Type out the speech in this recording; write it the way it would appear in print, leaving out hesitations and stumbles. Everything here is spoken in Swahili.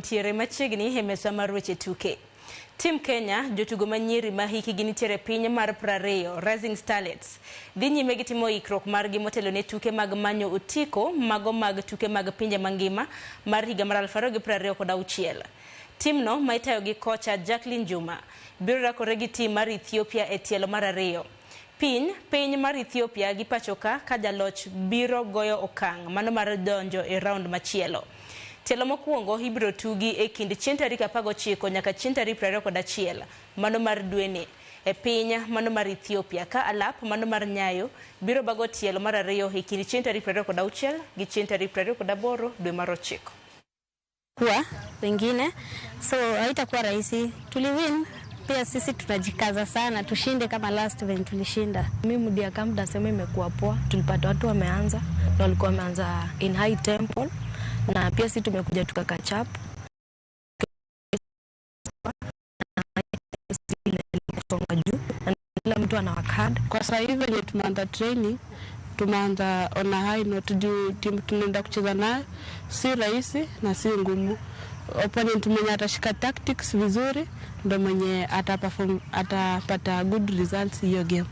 Tiere machiegni hemesa mar weche tuke. Tim Kenya, jotugo manyiri ma hikgi nitiere piny mar 20, Rising Starlets, dhi nyime gi timo ikruok margi motelo ne tuke mag manyo otiko mago mag tuke mag pinje mangima mar higa mar 2026. Timno ma itayo gi kocha Jacqueline Juma biro rakore gi tim mar Ethiopia e tielo mar 2. Piny mar Ethiopia gi pachoka ka jaloch biro goyo okang' mano mar donjo e round machielo. Tielo mokwongo ibiro tugi e kind chieng' tarik 19 nyaka chieng' tarik 21 mano mar dweni e piny mano mar Ethiopia, ka alap mano mar Nyayo biro bago tielo mar 2 e kind chieng' tarik 26 gi chieng' tarik 28 dwe mar 9. Kwa wengine so haitakuwa rahisi. Tuliwin, pia sisi tunajikaza sana tushinde kama last when tulishinda. Mimi Mudia Camp nasema imekuwa poa. Tulipata watu wameanza na walikuwa wameanza in high tempo, na pia sisi tumekuja tukakachap juu na kila mtu ana work hard. Kwa sasa hivi wenye tumeanza training tumeanza on a high note juu timu tunaenda kucheza nayo si rahisi na si ngumu. Opponent mwenye atashika tactics vizuri ndo mwenye atapata good results hiyo game.